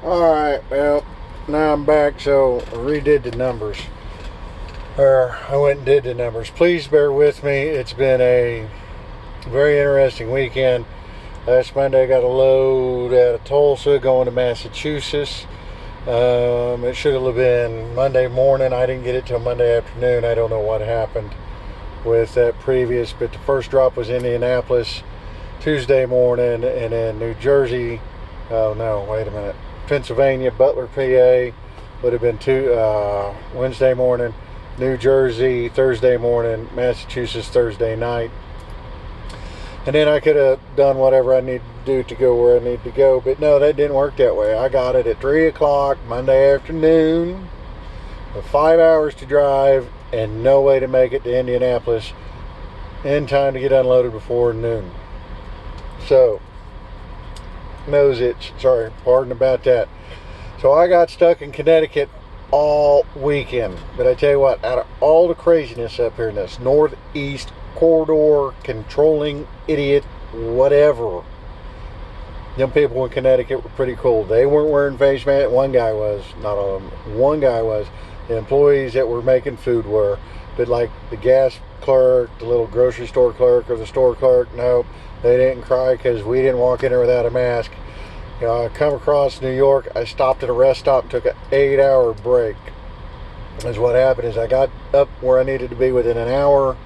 Alright, well, now I'm back, so I redid the numbers. Or I went and did the numbers. Please bear with me. It's been a very interesting weekend. Last Monday I got a load out of Tulsa going to Massachusetts. It should have been Monday morning. I didn't get it till Monday afternoon. I don't know what happened with that previous, but the first drop was Indianapolis Tuesday morning, and then New Jersey. Oh no, wait a minute. Pennsylvania, Butler, PA would have been Wednesday morning. New Jersey Thursday morning. Massachusetts Thursday night. And then I could have done whatever I needed to do to go where I need to go. But no, that didn't work that way. I got it at 3 o'clock Monday afternoon. With 5 hours to drive and no way to make it to Indianapolis in time to get unloaded before noon. So, nose itch. Sorry, pardon about that. So I got stuck in Connecticut all weekend. But I tell you what, out of all the craziness up here in this northeast corridor, controlling idiot, whatever, them people in Connecticut were pretty cool. They weren't wearing face masks. One guy was, not all of them. One guy was. The employees that were making food were. But like the gas clerk, the little grocery store clerk, or the store clerk, no, they didn't cry because we didn't walk in there without a mask. You know, I come across New York. I stopped at a rest stop and took an 8-hour break. Is what happened is I got up where I needed to be within an hour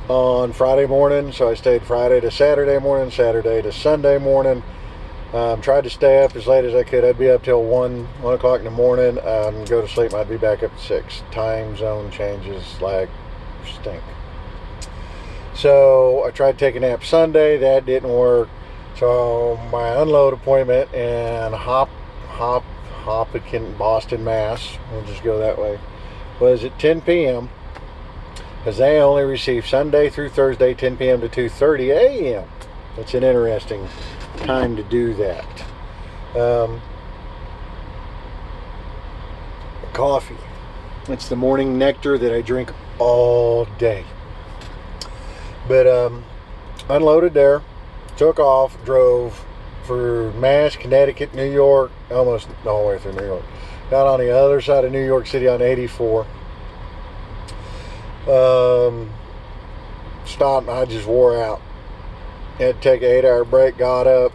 on Friday morning, so I stayed Friday to Saturday morning, Saturday to Sunday morning. Tried to stay up as late as I could. I'd be up till 1 o'clock in the morning, go to sleep, and I'd be back up at 6. Time zone changes like stink. So I tried to take a nap Sunday. That didn't work. So my unload appointment in Hopkinton, Boston, Mass, we'll just go that way, was at 10 p.m. because they only receive Sunday through Thursday, 10 p.m. to 2:30 a.m. It's an interesting time to do that. Coffee. It's the morning nectar that I drink all day. But unloaded there, took off, drove for Mass, Connecticut, New York, almost the whole way through New York. Got on the other side of New York City on 84. Stopped and I just wore out. Had to take an 8-hour break, got up,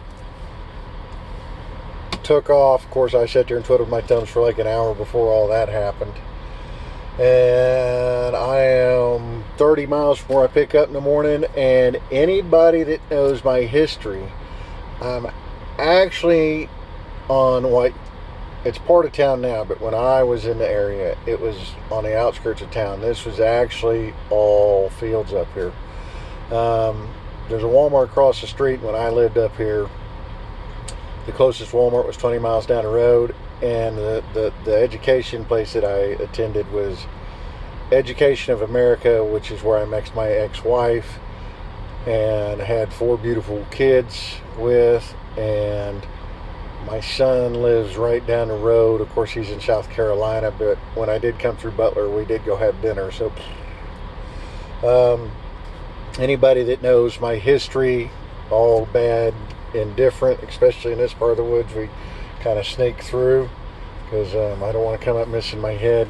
took off. Of course, I sat there and twiddled my thumbs for like an hour before all that happened. And I am 30 miles from where I pick up in the morning, and anybody that knows my history, I'm actually on what, it's part of town now, but when I was in the area, it was on the outskirts of town. This was actually all fields up here. There's a Walmart across the street. When I lived up here, the closest Walmart was 20 miles down the road, and the education place that I attended was Education of America, which is where I met my ex-wife and had 4 beautiful kids with, and my son lives right down the road. Of course, he's in South Carolina, but when I did come through Butler, we did go have dinner. So anybody that knows my history, all bad and different, especially in this part of the woods, we kind of sneak through because I don't want to come up missing my head.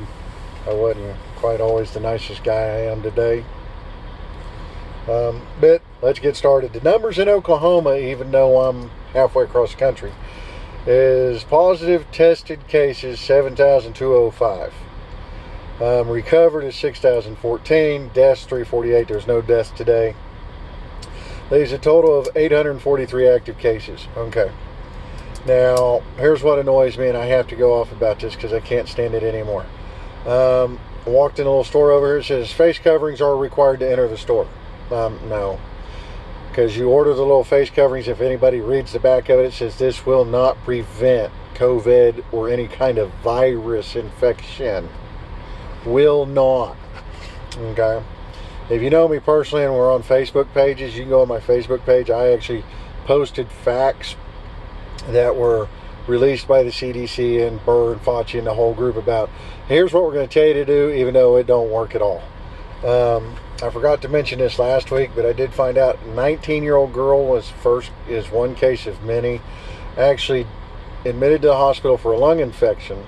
I wasn't quite always the nicest guy I am today. But let's get started. The numbers in Oklahoma, even though I'm halfway across the country, is positive tested cases 7,205. Recovered is 6,014. Deaths 348. There's no deaths today. Leaves a total of 843 active cases. Okay. Now, here's what annoys me, and I have to go off about this because I can't stand it anymore. Walked in a little store over here. It says face coverings are required to enter the store. No. Because you order the little face coverings, if anybody reads the back of it, it says this will not prevent COVID or any kind of virus infection. Will not. Okay. If you know me personally and we're on Facebook pages, you can go on my Facebook page. I actually posted facts that were released by the CDC and Burr and Fauci and the whole group about here's what we're going to tell you to do, even though it don't work at all. I forgot to mention this last week, but I did find out a 19-year-old girl is one case of many. Actually admitted to the hospital for a lung infection,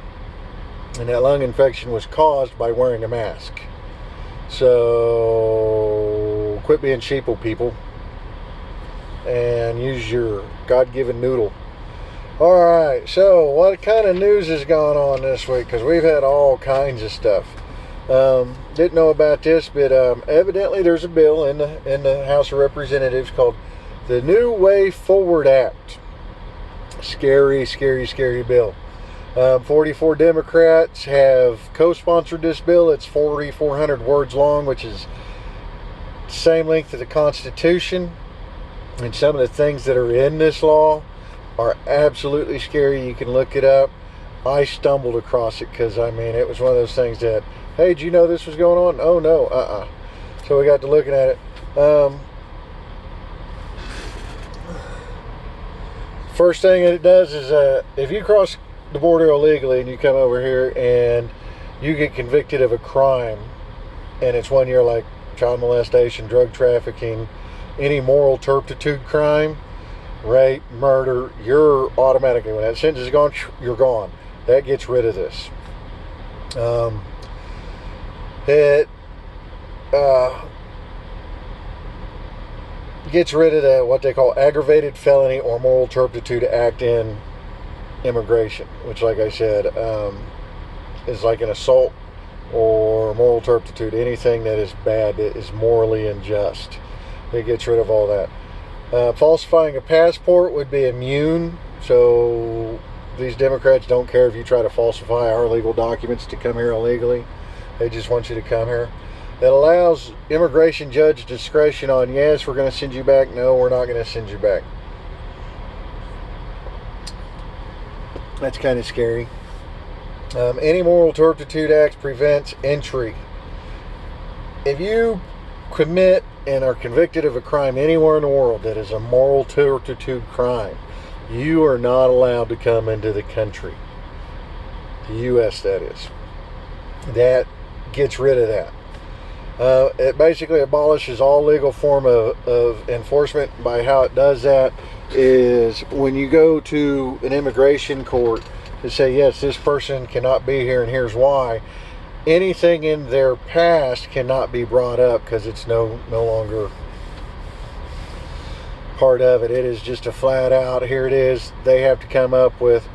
and that lung infection was caused by wearing a mask. So quit being sheeple, people, and use your God-given noodle. Alright, so what kind of news is going on this week? Because we've had all kinds of stuff. Didn't know about this, but evidently there's a bill in the House of Representatives called the New Way Forward Act. Scary, scary, scary bill. 44 Democrats have co-sponsored this bill. It's 4,400 words long, which is the same length of the Constitution. And some of the things that are in this law are absolutely scary. You can look it up. I stumbled across it because, I mean, it was one of those things that, hey, did you know this was going on? Oh, no, So we got to looking at it. First thing that it does is if you cross the border illegally and you come over here and you get convicted of a crime, and it's 1 year, like child molestation, drug trafficking, any moral turpitude crime, rape, murder, you're automatically, when that sentence is gone, you're gone. That gets rid of this. It gets rid of the, what they call aggravated felony or moral turpitude act in immigration, which, like I said, is like an assault or moral turpitude, anything that is bad, that is morally unjust. It gets rid of all that. Falsifying a passport would be immune, so these Democrats don't care if you try to falsify our legal documents to come here illegally. They just want you to come here. It allows immigration judge discretion on, yes, we're going to send you back, no, we're not going to send you back. That's kind of scary. Any moral turpitude act prevents entry. If you commit and are convicted of a crime anywhere in the world that is a moral turpitude crime, you are not allowed to come into the country. The U.S., that is. That gets rid of that. It basically abolishes all legal form of enforcement. By how it does that is when you go to an immigration court to say, yes, this person cannot be here and here's why, anything in their past cannot be brought up because it's no longer part of it. It is just a flat out, here it is. They have to come up with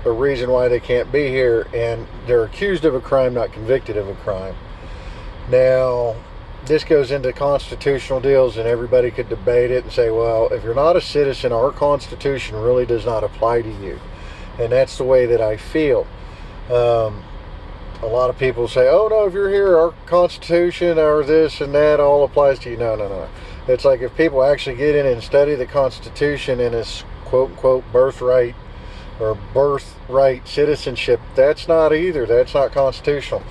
a reason why they can't be here, and they're accused of a crime, not convicted of a crime. Now, this goes into constitutional deals, and everybody could debate it and say, well, if you're not a citizen, our Constitution really does not apply to you. And that's the way that I feel. A lot of people say, oh no, if you're here, our Constitution or this and that all applies to you. No. It's like if people actually get in and study the Constitution and its quote-unquote birthright or birthright citizenship, that's not either. That's not constitutional.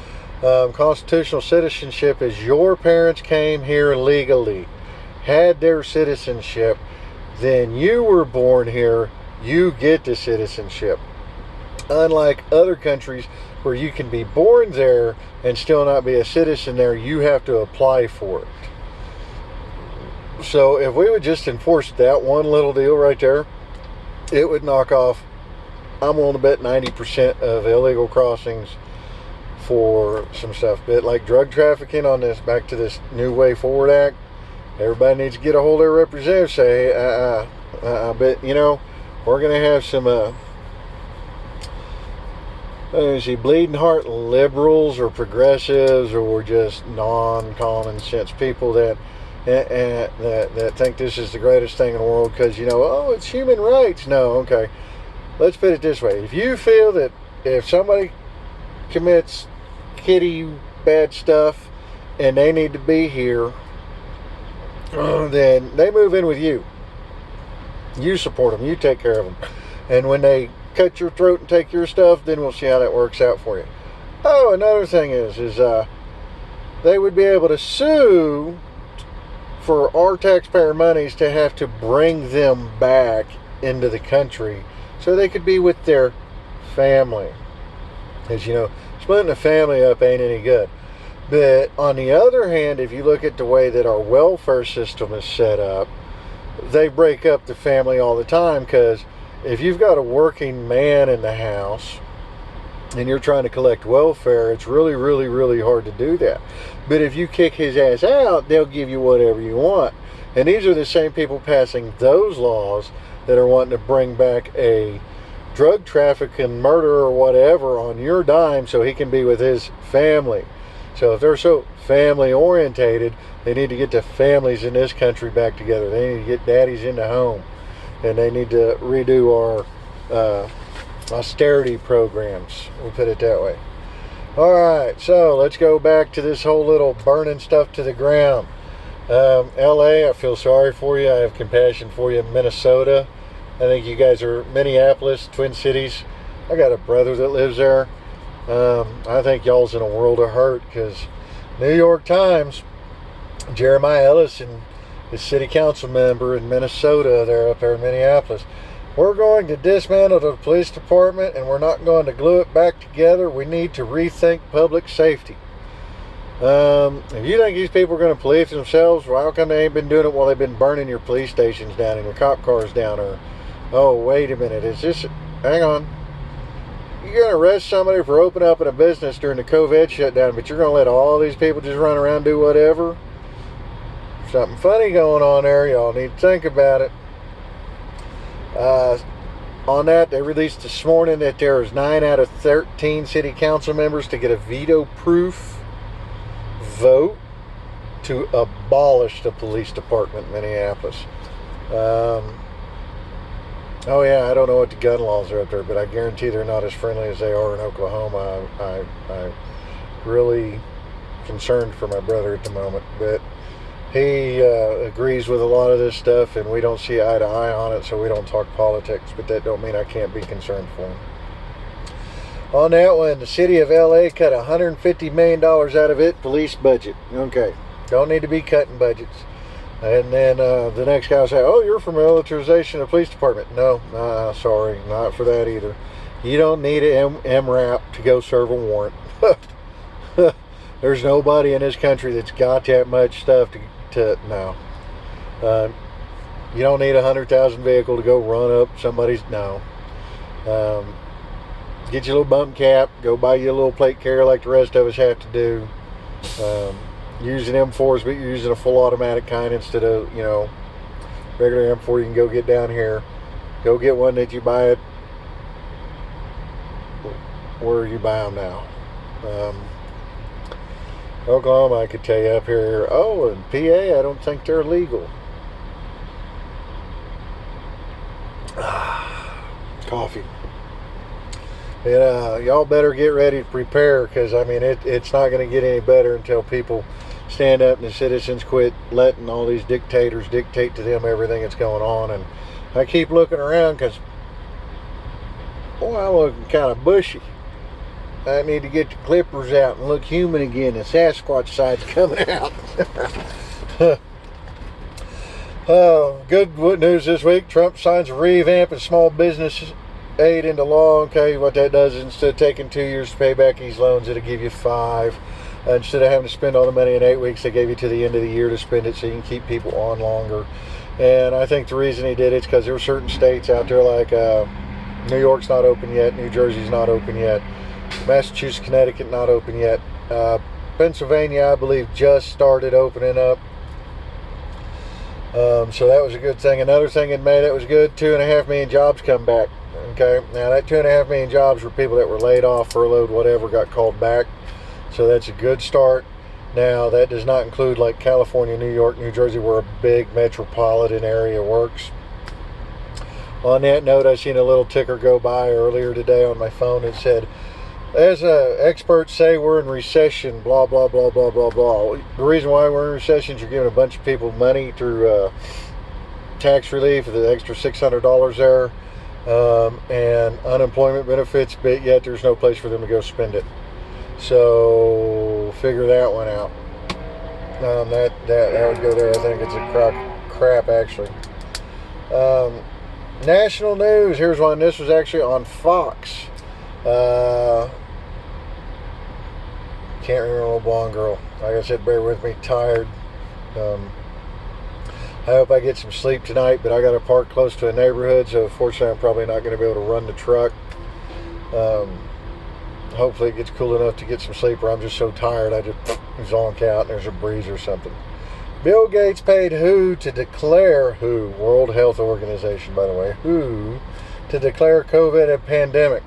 Constitutional citizenship is your parents came here legally, had their citizenship, then you were born here, you get the citizenship. Unlike other countries where you can be born there and still not be a citizen there, you have to apply for it. So if we would just enforce that one little deal right there, it would knock off, I'm willing to bet, 90% of illegal crossings for some stuff. But like drug trafficking on this, back to this New Way Forward Act, everybody needs to get a hold of their representative, say, but you know, we're going to have some bleeding heart liberals or progressives or just non-common sense people that think this is the greatest thing in the world because, you know, oh, it's human rights. No, okay. Let's put it this way. If you feel that if somebody commits kitty bad stuff and they need to be here, then they move in with you. You support them. You take care of them. And when they cut your throat and take your stuff, then we'll see how that works out for you. Oh, another thing is they would be able to sue for our taxpayer monies to have to bring them back into the country so they could be with their family. As you know, splitting a family up ain't any good. But on the other hand, if you look at the way that our welfare system is set up, they break up the family all the time because if you've got a working man in the house and you're trying to collect welfare, it's really, really, really hard to do that. But if you kick his ass out, they'll give you whatever you want. And these are the same people passing those laws that are wanting to bring back a drug trafficking, murder, or whatever on your dime so he can be with his family. So if they're so family orientated, they need to get the families in this country back together. They need to get daddies in the home. And they need to redo our austerity programs. We'll put it that way. Alright, so let's go back to this whole little burning stuff to the ground. LA, I feel sorry for you. I have compassion for you. Minnesota, I think you guys are Minneapolis, Twin Cities. I got a brother that lives there. I think y'all's in a world of hurt because New York Times, Jeremiah Ellison, the city council member in Minnesota, they're up there in Minneapolis. We're going to dismantle the police department and we're not going to glue it back together. We need to rethink public safety. If you think these people are going to police themselves, well, how come they ain't been doing it while they've been burning your police stations down and your cop cars down? Or, oh, wait a minute, is this, hang on. You're going to arrest somebody for opening up in a business during the COVID shutdown, but you're going to let all these people just run around and do whatever? Something funny going on there. Y'all need to think about it. On that, they released this morning that there is 9 out of 13 city council members to get a veto-proof vote to abolish the police department in Minneapolis. Oh yeah, I don't know what the gun laws are up there, but I guarantee they're not as friendly as they are in Oklahoma. I'm really concerned for my brother at the moment, but he agrees with a lot of this stuff, and we don't see eye to eye on it, so we don't talk politics, but that don't mean I can't be concerned for him. On that one, the city of LA cut $150 million out of its police budget. Okay, don't need to be cutting budgets. And then the next guy will say, oh, you're for militarization of the police department. No, sorry, not for that either. You don't need an MRAP to go serve a warrant. There's nobody in this country that's got that much stuff to no. You don't need a 100,000 vehicle to go run up somebody's, no. Get your little bump cap, go buy you a little plate carrier like the rest of us have to do. Using M4s, but you're using a full automatic kind instead of, you know, regular M4. You can go get down here. Go get one that you buy it where you buy them now. Oklahoma, I could tell you up here. Oh, and PA, I don't think they're legal. Coffee. And y'all better get ready to prepare, because I mean it's not going to get any better until people stand up and the citizens quit letting all these dictators dictate to them everything that's going on. And I keep looking around because, boy, I'm looking kind of bushy. I need to get the clippers out and look human again. The Sasquatch side's coming out. Good news this week. Trump signs a revamp of small business aid into law. Okay, what that does is instead of taking 2 years to pay back these loans, it'll give you 5. Instead of having to spend all the money in 8 weeks, they gave you to the end of the year to spend it so you can keep people on longer. And I think the reason he did it is because there are certain states out there like New York's not open yet, New Jersey's not open yet, Massachusetts, Connecticut not open yet. Pennsylvania, I believe, just started opening up. So that was a good thing. Another thing in May that was good, 2.5 million jobs come back. Okay, now that 2.5 million jobs were people that were laid off, furloughed, whatever, got called back. So that's a good start. Now that does not include like California, New York, New Jersey, where a big metropolitan area works. On that note, I seen a little ticker go by earlier today on my phone. It said, as experts say, we're in recession, blah, blah, blah, blah, blah, blah. The reason why we're in recession is you're giving a bunch of people money through tax relief, the extra $600 there, and unemployment benefits, but yet there's no place for them to go spend it. So figure that one out. That would go there. I think it's a crap actually. National news. Here's one. This was actually on Fox. Can't remember the blonde girl. Like I said, bear with me. Tired. I hope I get some sleep tonight, but I got to park close to a neighborhood, so fortunately I'm probably not going to be able to run the truck. Hopefully it gets cool enough to get some sleep, or I'm just so tired I just zonk out and there's a breeze or something. Bill Gates paid WHO to declare, WHO, World Health Organization, by the way, WHO, to declare COVID a pandemic.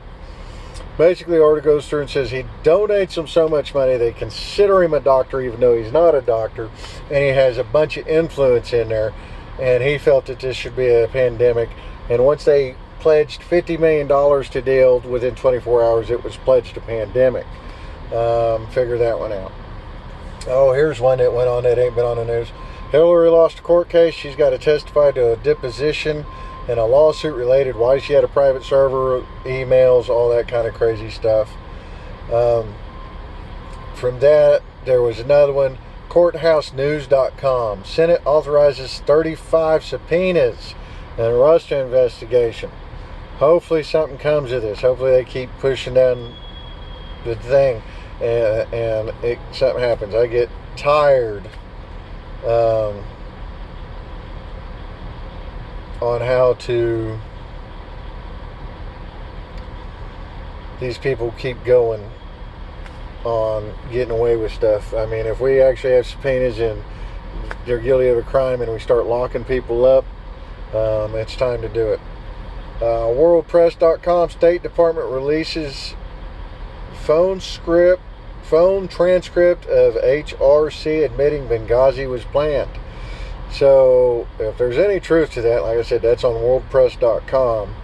Basically, the article goes through and says he donates them so much money they consider him a doctor even though he's not a doctor, and he has a bunch of influence in there, and he felt that this should be a pandemic. And once they pledged $50 million to deal within 24 hours, it was pledged a pandemic. Figure that one out. Oh, here's one that went on that ain't been on the news. Hillary lost a court case. She's got to testify to a deposition and a lawsuit related why she had a private server, emails, all that kind of crazy stuff. From that, there was another one. CourthouseNews.com. Senate authorizes 35 subpoenas in a Russia investigation. Hopefully something comes of this. Hopefully they keep pushing down the thing and something happens. I get tired on how these people keep going on getting away with stuff. I mean, if we actually have subpoenas and they're guilty of a crime and we start locking people up, it's time to do it. WorldPress.com. State Department releases phone transcript of HRC admitting Benghazi was planned. So if there's any truth to that, like I said, that's on WorldPress.com.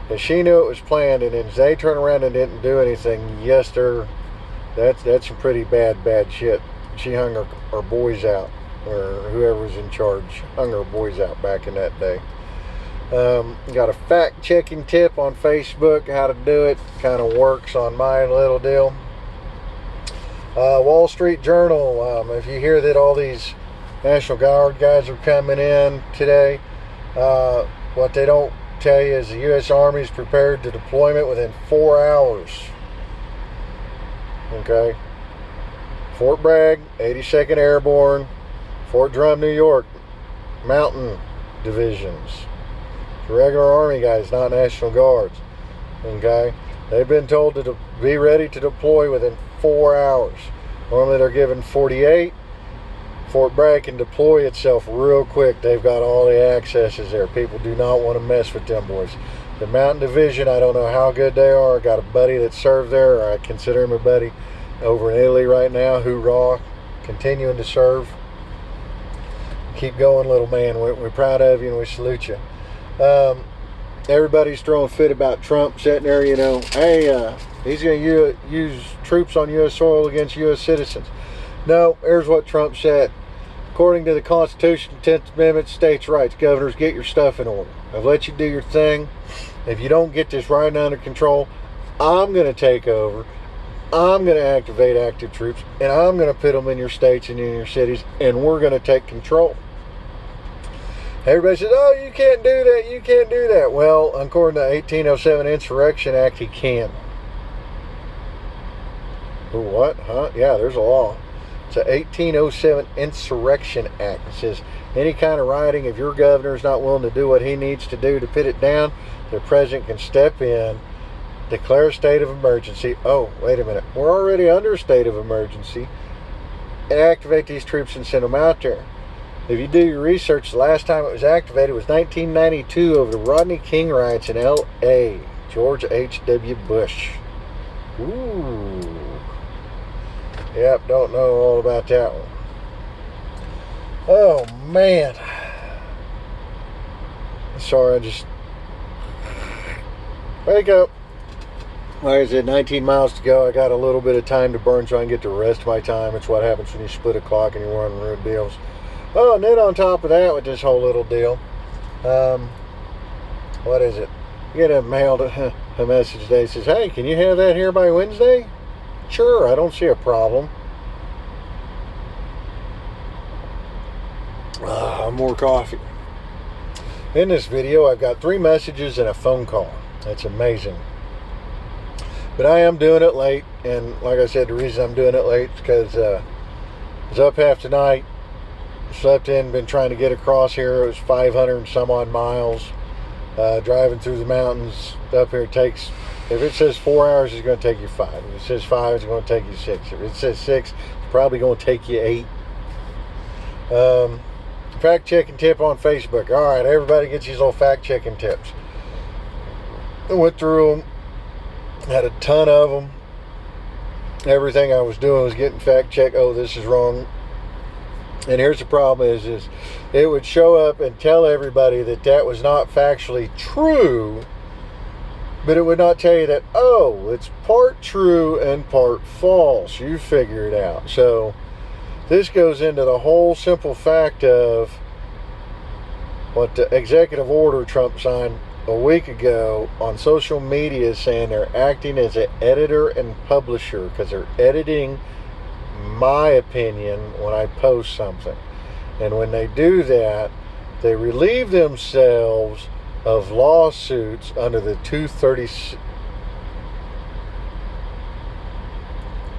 If she knew it was planned and then they turn around and didn't do anything, yes, that's some pretty bad shit. She hung her boys out, or whoever was in charge hung her boys out back in that day. Got a fact-checking tip on Facebook, how to do it. Kind of works on my little deal. Wall Street Journal. If you hear that all these National Guard guys are coming in today, what they don't tell you is the U.S. Army is prepared to deployment within 4 hours. Okay. Fort Bragg, 82nd Airborne, Fort Drum, New York, Mountain Divisions. Regular Army guys, not National Guards. Okay, they've been told to be ready to deploy within 4 hours. Normally they're given 48. Fort Bragg can deploy itself real quick. They've got all the accesses there. People do not want to mess with them boys. The Mountain Division, I don't know how good they are. I got a buddy that served there, or I consider him a buddy, over in Italy right now. Hoorah, continuing to serve. Keep going, little man. We're proud of you and we salute you. Everybody's throwing fit about Trump sitting there, hey, he's going to use troops on U.S. soil against U.S. citizens. No, here's what Trump said. According to the Constitution, 10th Amendment, states' rights, governors, get your stuff in order. I've let you do your thing. If you don't get this right under control, I'm going to take over. I'm going to activate active troops, and I'm going to put them in your states and in your cities, and we're going to take control. Everybody says, oh, you can't do that, you can't do that. Well, according to the 1807 Insurrection Act, he can. Ooh, what? Huh? Yeah, there's a law. It's a 1807 Insurrection Act. It says any kind of rioting, if your governor's not willing to do what he needs to do to put it down, the president can step in, declare a state of emergency. Oh, wait a minute. We're already under a state of emergency. Activate these troops and send them out there. If you do your research, the last time it was activated was 1992 over the Rodney King riots in L.A. George H.W. Bush. Ooh. Yep, don't know all about that one. Oh, man. Sorry, I just... Wake up. Like I said, 19 miles to go. I got a little bit of time to burn so I can get the rest of my time. It's what happens when you split a clock and you're running road deals. Oh, and then on top of that, with this whole little deal, what is it? You get a message today that says, hey, can you have that here by Wednesday? Sure, I don't see a problem. More coffee. In this video, I've got 3 messages and a phone call. That's amazing. But I am doing it late, and like I said, the reason I'm doing it late is because I was up half the night, slept in, been trying to get across here. It was 500 and some odd miles. Driving through the mountains up here takes, if it says 4 hours, it's going to take you 5. If it says 5, it's going to take you 6. If it says 6, it's probably going to take you 8. Fact checking tip on Facebook. All right, everybody gets these little fact checking tips. I went through them, had a ton of them. Everything I was doing was getting fact checked. Oh, this is wrong. And here's the problem is it would show up and tell everybody that was not factually true, but it would not tell you that, oh, it's part true and part false. You figure it out. So this goes into the whole simple fact of what the executive order Trump signed a week ago on social media, saying they're acting as an editor and publisher because they're editing my opinion when I post something. And when they do that, they relieve themselves of lawsuits under the 236.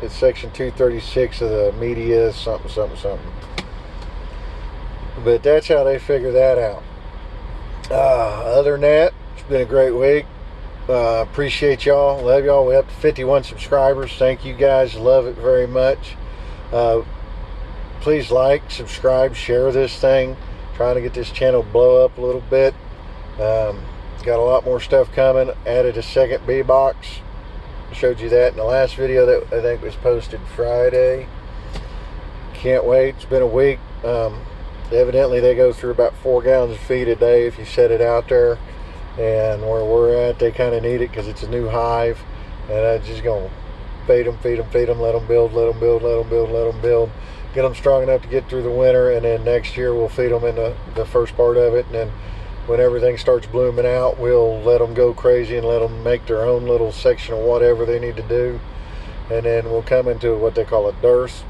It's section 236 of the media something. But that's how they figure that out. Other than that, it's been a great week. Appreciate y'all. Love y'all. We're up to 51 subscribers. Thank you guys. Love it very much. Please like, subscribe, share this thing. Trying to get this channel blow up a little bit. Got a lot more stuff coming. Added a second B box. Showed you that in the last video that I think was posted Friday. Can't wait. It's been a week. Evidently they go through about 4 gallons of feed a day if you set it out there. And where we're at, they kind of need it because it's a new hive. And I'm just going to feed them, let them build, let them build. Get them strong enough to get through the winter, and then next year we'll feed them in the first part of it. And then when everything starts blooming out, we'll let them go crazy and let them make their own little section of whatever they need to do. And then we'll come into what they call a dearth.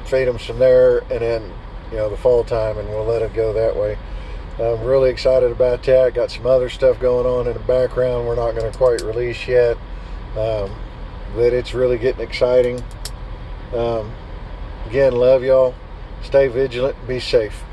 Feed them some there, and then, the fall time, and we'll let it go that way. I'm really excited about that. Got some other stuff going on in the background we're not going to quite release yet. But it's really getting exciting. Again, love y'all. Stay vigilant. Be safe.